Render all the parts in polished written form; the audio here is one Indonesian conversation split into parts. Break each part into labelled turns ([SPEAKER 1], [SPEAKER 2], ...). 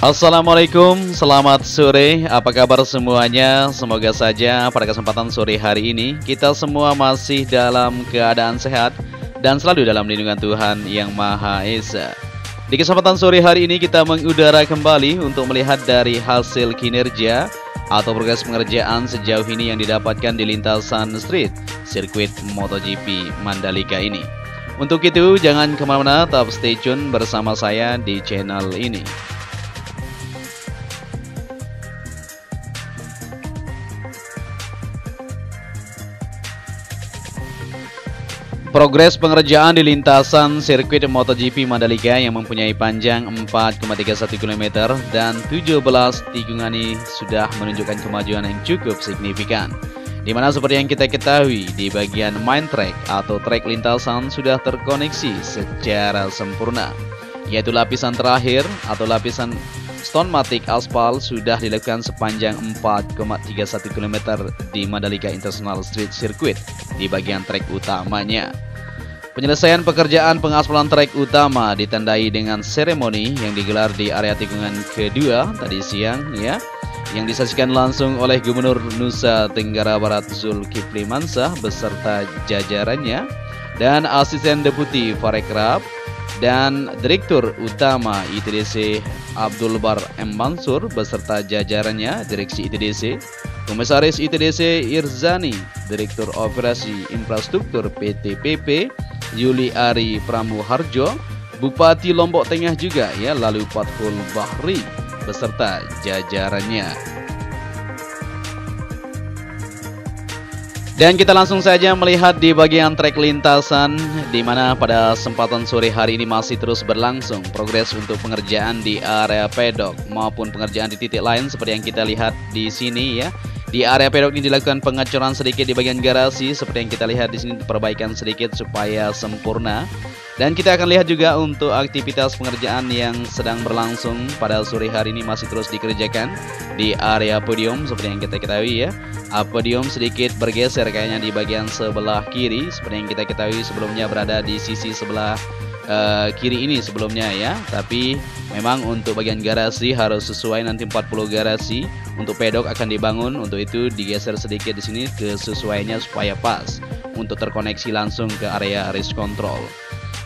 [SPEAKER 1] Assalamualaikum, selamat sore. Apa kabar semuanya? Semoga saja pada kesempatan sore hari ini kita semua masih dalam keadaan sehat dan selalu dalam lindungan Tuhan Yang Maha Esa. Di kesempatan sore hari ini kita mengudara kembali untuk melihat dari hasil kinerja atau progres pengerjaan sejauh ini yang didapatkan di lintasan street sirkuit MotoGP Mandalika ini. Untuk itu jangan kemana-mana, tetap stay tune bersama saya di channel ini. Progres pengerjaan di lintasan sirkuit MotoGP Mandalika yang mempunyai panjang 4,31 km dan 17 tikungan ini sudah menunjukkan kemajuan yang cukup signifikan. Dimana seperti yang kita ketahui, di bagian main track atau trek lintasan sudah terkoneksi secara sempurna, yaitu lapisan terakhir atau lapisan Stonematic aspal sudah dilakukan sepanjang 4,31 km di Mandalika International Street Circuit di bagian trek utamanya. Penyelesaian pekerjaan pengaspalan trek utama ditandai dengan seremoni yang digelar di area tikungan kedua tadi siang ya, yang disaksikan langsung oleh Gubernur Nusa Tenggara Barat Zulkifli Mansah beserta jajarannya dan Asisten Deputi Parekraf dan Direktur Utama ITDC Abdul Bar M. Mansur beserta jajarannya Direksi ITDC, Komisaris ITDC Irzani, Direktur Operasi Infrastruktur PT PP Yuli Ari Pramuharjo, Bupati Lombok Tengah juga ya, lalu Fathul Bahri beserta jajarannya. Dan kita langsung saja melihat di bagian trek lintasan, di mana pada kesempatan sore hari ini masih terus berlangsung progres untuk pengerjaan di area pedok maupun pengerjaan di titik lain seperti yang kita lihat di sini ya. Di area pedok ini dilakukan pengecoran sedikit di bagian garasi seperti yang kita lihat di sini, perbaikan sedikit supaya sempurna. Dan kita akan lihat juga untuk aktivitas pengerjaan yang sedang berlangsung pada sore hari ini masih terus dikerjakan di area podium seperti yang kita ketahui ya. Podium sedikit bergeser kayaknya di bagian sebelah kiri seperti yang kita ketahui sebelumnya berada di sisi sebelah kiri ini sebelumnya ya. Tapi memang untuk bagian garasi harus sesuai, nanti 40 garasi untuk pedok akan dibangun, untuk itu digeser sedikit di sini kesesuaiannya supaya pas untuk terkoneksi langsung ke area race control.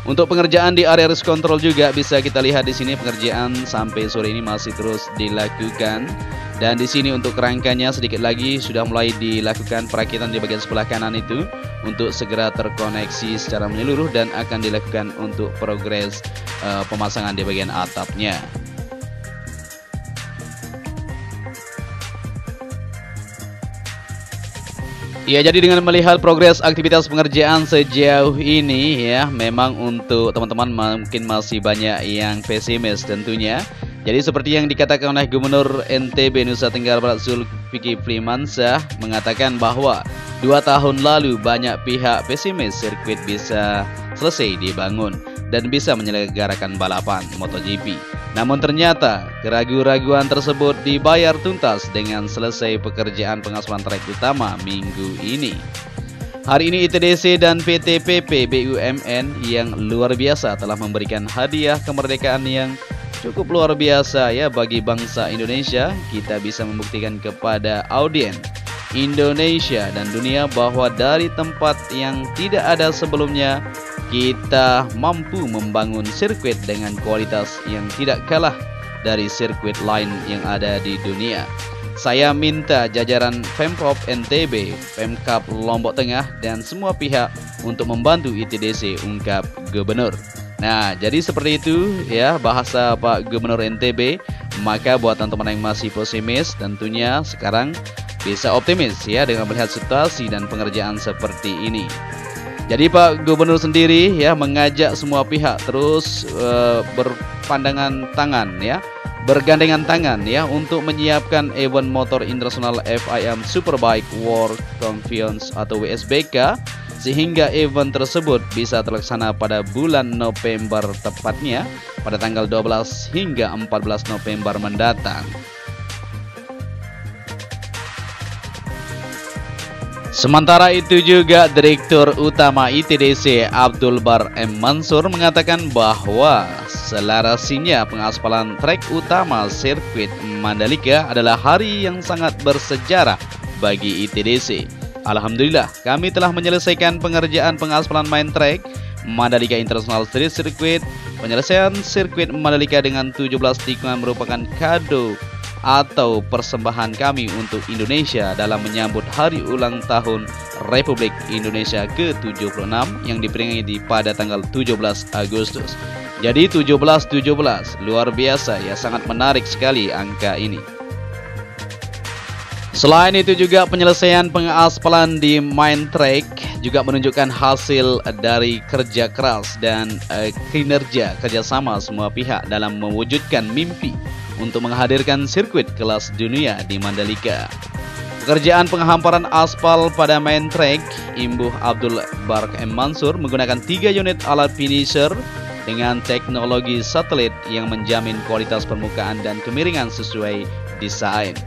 [SPEAKER 1] Untuk pengerjaan di area race control juga bisa kita lihat di sini pengerjaan sampai sore ini masih terus dilakukan. Dan di sini untuk kerangkanya sedikit lagi sudah mulai dilakukan perakitan di bagian sebelah kanan itu untuk segera terkoneksi secara menyeluruh dan akan dilakukan untuk progres pemasangan di bagian atapnya. Ya, jadi dengan melihat progres aktivitas pengerjaan sejauh ini ya, memang untuk teman-teman mungkin masih banyak yang pesimis tentunya. Jadi seperti yang dikatakan oleh Gubernur NTB Nusa Tenggara Barat Zulkifli Mansah mengatakan bahwa 2 tahun lalu banyak pihak pesimis sirkuit bisa selesai dibangun dan bisa menyelenggarakan balapan MotoGP. Namun ternyata keraguan-raguan tersebut dibayar tuntas dengan selesai pekerjaan pengaspalan trek utama minggu ini. Hari ini ITDC dan PT PP BUMN yang luar biasa telah memberikan hadiah kemerdekaan yang cukup luar biasa ya bagi bangsa Indonesia. Kita bisa membuktikan kepada audiens Indonesia dan dunia bahwa dari tempat yang tidak ada sebelumnya kita mampu membangun sirkuit dengan kualitas yang tidak kalah dari sirkuit lain yang ada di dunia. Saya minta jajaran Pemprov NTB, Pemkab Lombok Tengah dan semua pihak untuk membantu ITDC, ungkap Gubernur. Nah, jadi seperti itu ya bahasa Pak Gubernur NTB. Maka buat teman-teman yang masih pesimis tentunya sekarang bisa optimis ya dengan melihat situasi dan pengerjaan seperti ini. Jadi Pak Gubernur sendiri ya mengajak semua pihak terus berpandangan tangan ya, bergandengan tangan ya untuk menyiapkan event motor internasional FIM Superbike World Champions atau WSBK, sehingga event tersebut bisa terlaksana pada bulan November, tepatnya pada tanggal 12 hingga 14 November mendatang. Sementara itu juga Direktur Utama ITDC Abdul Bar M. Mansur mengatakan bahwa selarasinya pengaspalan trek utama sirkuit Mandalika adalah hari yang sangat bersejarah bagi ITDC. Alhamdulillah, kami telah menyelesaikan pengerjaan pengaspalan main trek Mandalika International Street Circuit. Penyelesaian sirkuit Mandalika dengan 17 tikungan merupakan kado atau persembahan kami untuk Indonesia dalam menyambut hari ulang tahun Republik Indonesia ke-76 yang diperingati pada tanggal 17 Agustus. Jadi 17-17, luar biasa ya, sangat menarik sekali angka ini. Selain itu juga penyelesaian pengaspalan di main track juga menunjukkan hasil dari kerja keras dan kinerja kerjasama semua pihak dalam mewujudkan mimpi untuk menghadirkan sirkuit kelas dunia di Mandalika. Pekerjaan penghamparan aspal pada main track Imbuh Abdul Bar M. Mansur menggunakan 3 unit alat finisher dengan teknologi satelit yang menjamin kualitas permukaan dan kemiringan sesuai desain,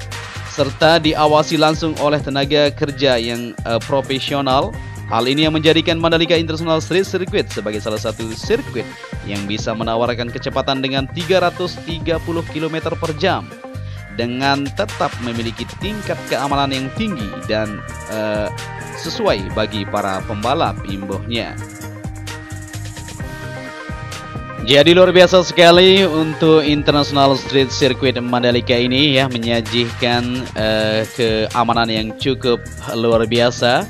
[SPEAKER 1] serta diawasi langsung oleh tenaga kerja yang profesional. Hal ini yang menjadikan Mandalika International Street Circuit sebagai salah satu sirkuit yang bisa menawarkan kecepatan dengan 330 km per jam dengan tetap memiliki tingkat keamanan yang tinggi dan sesuai bagi para pembalap imbuhnya. Jadi luar biasa sekali untuk International Street Circuit Mandalika ini ya, menyajikan keamanan yang cukup luar biasa.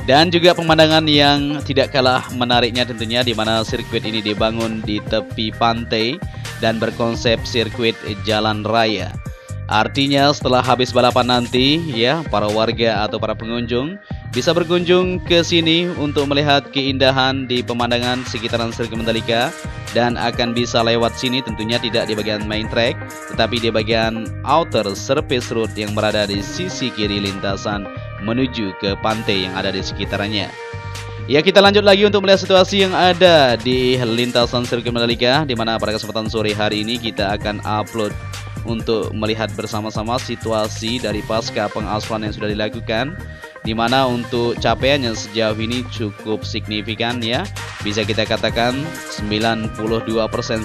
[SPEAKER 1] Dan juga pemandangan yang tidak kalah menariknya tentunya, di mana sirkuit ini dibangun di tepi pantai dan berkonsep sirkuit jalan raya. Artinya setelah habis balapan nanti ya, para warga atau para pengunjung bisa berkunjung ke sini untuk melihat keindahan di pemandangan sekitaran sirkuit Mandalika, dan akan bisa lewat sini tentunya tidak di bagian main track tetapi di bagian outer surface road yang berada di sisi kiri lintasan menuju ke pantai yang ada di sekitarnya. Ya, kita lanjut lagi untuk melihat situasi yang ada di lintasan sirkuit Mandalika, di mana pada kesempatan sore hari ini kita akan upload untuk melihat bersama-sama situasi dari pasca pengaspalan yang sudah dilakukan, di mana untuk capaiannya sejauh ini cukup signifikan ya. Bisa kita katakan 92%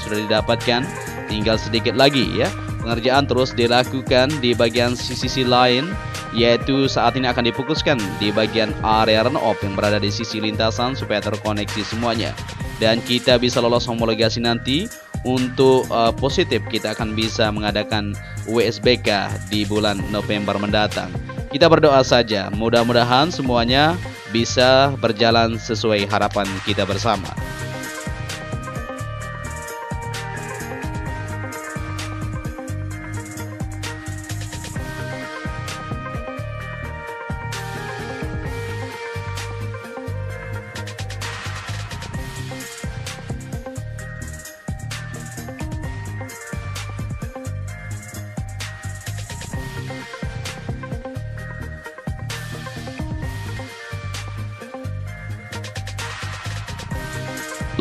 [SPEAKER 1] sudah didapatkan, tinggal sedikit lagi ya. Pengerjaan terus dilakukan di bagian sisi lain, yaitu saat ini akan difokuskan di bagian area run-off yang berada di sisi lintasan supaya terkoneksi semuanya. Dan kita bisa lolos homologasi nanti. Untuk positif kita akan bisa mengadakan WSBK di bulan November mendatang. Kita berdoa saja, mudah-mudahan semuanya bisa berjalan sesuai harapan kita bersama.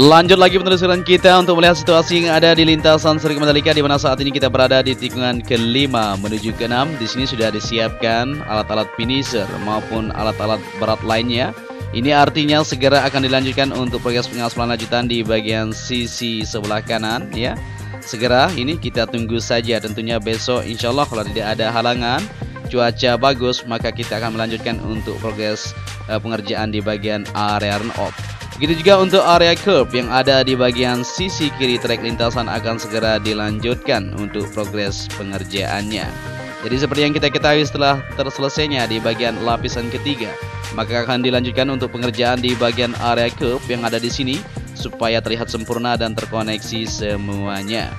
[SPEAKER 1] Lanjut lagi penelusuran kita untuk melihat situasi yang ada di lintasan sirkuit Mandalika, di mana saat ini kita berada di tikungan ke-5 menuju ke-6. Di sini sudah disiapkan alat-alat finisher maupun alat-alat berat lainnya. Ini artinya segera akan dilanjutkan untuk proses pengaspalan lanjutan di bagian sisi sebelah kanan ya. Segera ini kita tunggu saja, tentunya besok insya Allah kalau tidak ada halangan, cuaca bagus, maka kita akan melanjutkan untuk progres pengerjaan di bagian area run-off. Begitu juga untuk area curb yang ada di bagian sisi kiri trek lintasan akan segera dilanjutkan untuk progres pengerjaannya. Jadi seperti yang kita ketahui, setelah terselesainya di bagian lapisan ketiga, maka akan dilanjutkan untuk pengerjaan di bagian area curb yang ada di sini supaya terlihat sempurna dan terkoneksi semuanya.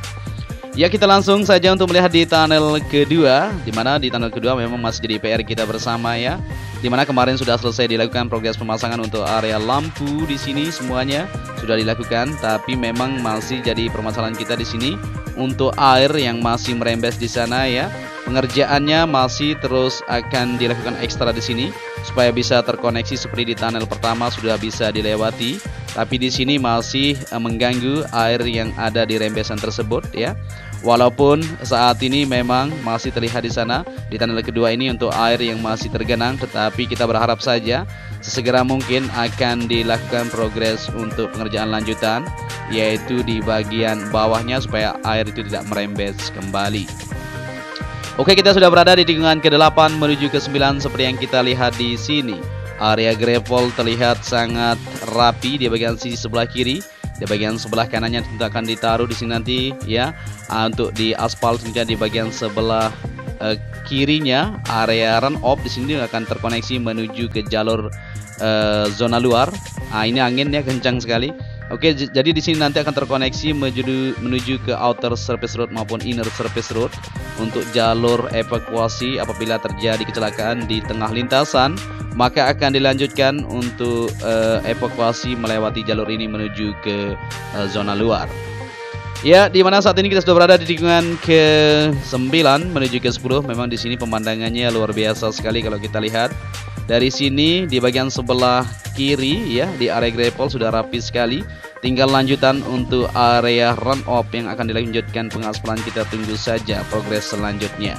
[SPEAKER 1] Ya, kita langsung saja untuk melihat di tunnel kedua, di mana di tunnel kedua memang masih jadi PR kita bersama ya. Di mana kemarin sudah selesai dilakukan progres pemasangan untuk area lampu di sini, semuanya sudah dilakukan, tapi memang masih jadi permasalahan kita di sini untuk air yang masih merembes di sana ya. Pengerjaannya masih terus akan dilakukan ekstra di sini supaya bisa terkoneksi seperti di tunnel pertama sudah bisa dilewati, tapi di sini masih mengganggu air yang ada di rembesan tersebut ya. Walaupun saat ini memang masih terlihat di sana di tunnel kedua ini untuk air yang masih tergenang, tetapi kita berharap saja sesegera mungkin akan dilakukan progres untuk pengerjaan lanjutan, yaitu di bagian bawahnya supaya air itu tidak merembes kembali. Oke, kita sudah berada di tikungan ke-8 menuju ke-9 seperti yang kita lihat di sini. Area gravel terlihat sangat rapi di bagian sisi sebelah kiri. Di bagian sebelah kanannya tentu akan ditaruh di sini nanti ya. Untuk di aspal tentunya di bagian sebelah kirinya area run off di sini akan terkoneksi menuju ke jalur zona luar. Ini anginnya kencang sekali. Oke, jadi di sini nanti akan terkoneksi menuju ke outer surface road maupun inner surface road untuk jalur evakuasi apabila terjadi kecelakaan di tengah lintasan, maka akan dilanjutkan untuk evakuasi melewati jalur ini menuju ke zona luar. Ya, di mana saat ini kita sudah berada di tikungan ke-9 menuju ke-10. Memang di sini pemandangannya luar biasa sekali kalau kita lihat. Dari sini di bagian sebelah kiri ya, di area gravel sudah rapi sekali. Tinggal lanjutan untuk area run off yang akan dilanjutkan pengaspalan, kita tunggu saja progres selanjutnya.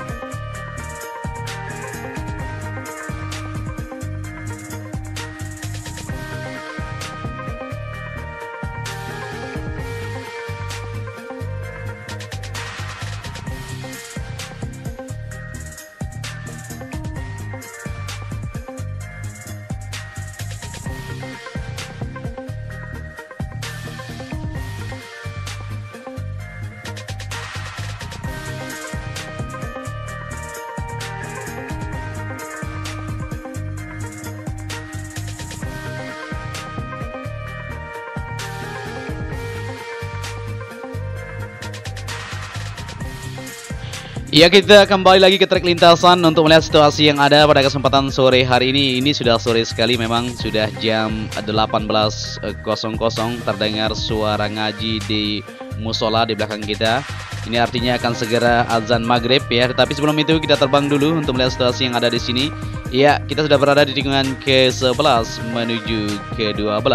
[SPEAKER 1] Ya, kita kembali lagi ke trek lintasan untuk melihat situasi yang ada pada kesempatan sore hari ini. Ini sudah sore sekali, memang sudah jam 18.00 terdengar suara ngaji di musola di belakang kita. Ini artinya akan segera azan maghrib ya. Tetapi sebelum itu kita terbang dulu untuk melihat situasi yang ada di sini. Ya, kita sudah berada di tikungan ke-11 menuju ke-12.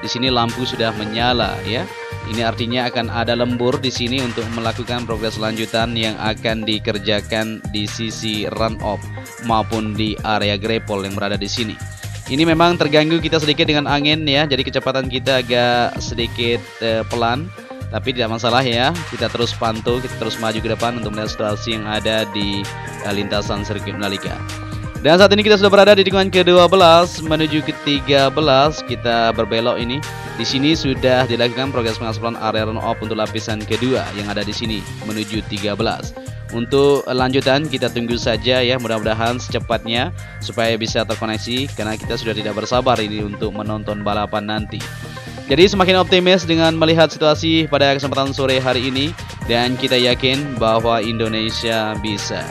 [SPEAKER 1] Di sini lampu sudah menyala ya. Ini artinya akan ada lembur di sini untuk melakukan progres lanjutan yang akan dikerjakan di sisi run off maupun di area gravel yang berada di sini. Ini memang terganggu kita sedikit dengan angin ya, jadi kecepatan kita agak sedikit pelan, tapi tidak masalah ya. Kita terus pantau, kita terus maju ke depan untuk melihat situasi yang ada di lintasan sirkuit Mandalika. Dan saat ini kita sudah berada di tikungan ke-12 menuju ke-13. Kita berbelok ini. Di sini sudah dilakukan progres pengaspalan area run off untuk lapisan kedua yang ada di sini menuju 13. Untuk lanjutan kita tunggu saja ya, mudah-mudahan secepatnya supaya bisa terkoneksi karena kita sudah tidak bersabar ini untuk menonton balapan nanti. Jadi semakin optimis dengan melihat situasi pada kesempatan sore hari ini dan kita yakin bahwa Indonesia bisa.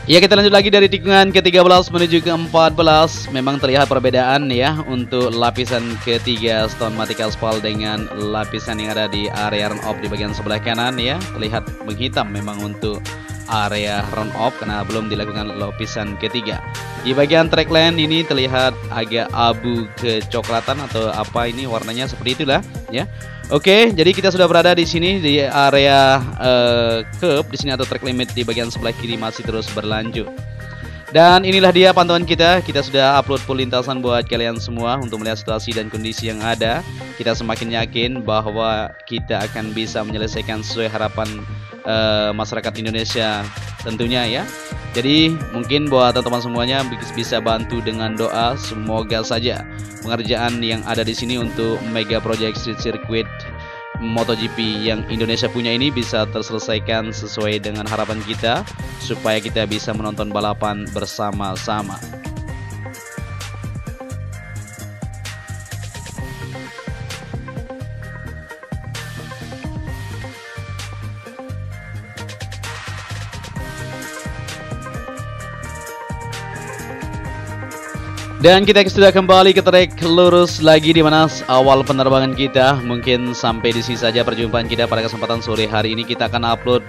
[SPEAKER 1] Ya, kita lanjut lagi dari tikungan ke-13 menuju ke-14. Memang terlihat perbedaan ya untuk lapisan ketiga stone matic aspal dengan lapisan yang ada di area run off di bagian sebelah kanan ya. Terlihat menghitam memang untuk area run off karena belum dilakukan lapisan ketiga. Di bagian track lane ini terlihat agak abu kecoklatan atau apa ini warnanya, seperti itulah ya. Oke, jadi kita sudah berada di sini di area curb di sini atau track limit di bagian sebelah kiri masih terus berlanjut. Dan inilah dia pantauan kita. Kita sudah upload full lintasan buat kalian semua untuk melihat situasi dan kondisi yang ada. Kita semakin yakin bahwa kita akan bisa menyelesaikan sesuai harapan masyarakat Indonesia tentunya ya. Jadi mungkin buat teman-teman semuanya bisa bantu dengan doa, semoga saja pengerjaan yang ada di sini untuk mega project street circuit MotoGP yang Indonesia punya ini bisa terselesaikan sesuai dengan harapan kita supaya kita bisa menonton balapan bersama-sama. Dan kita sudah kembali ke trek lurus lagi, di mana awal penerbangan kita. Mungkin sampai di sini saja perjumpaan kita pada kesempatan sore hari ini. Kita akan upload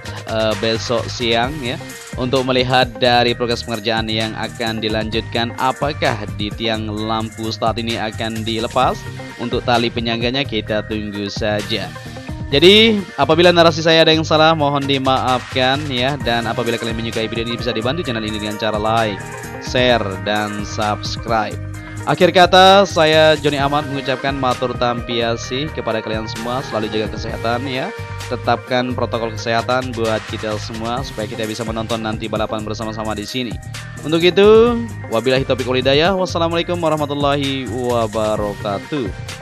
[SPEAKER 1] besok siang ya, untuk melihat dari progres pengerjaan yang akan dilanjutkan. Apakah di tiang lampu start ini akan dilepas? Untuk tali penyangganya kita tunggu saja. Jadi apabila narasi saya ada yang salah mohon dimaafkan ya. Dan apabila kalian menyukai video ini, bisa dibantu channel ini dengan cara like, share, dan subscribe. Akhir kata, saya Joni Ahmad mengucapkan matur tampiasi kepada kalian semua. Selalu jaga kesehatan ya. Tetapkan protokol kesehatan buat kita semua supaya kita bisa menonton nanti balapan bersama-sama di sini. Untuk itu, wabillahi taufiq wal hidayah. Wassalamualaikum warahmatullahi wabarakatuh.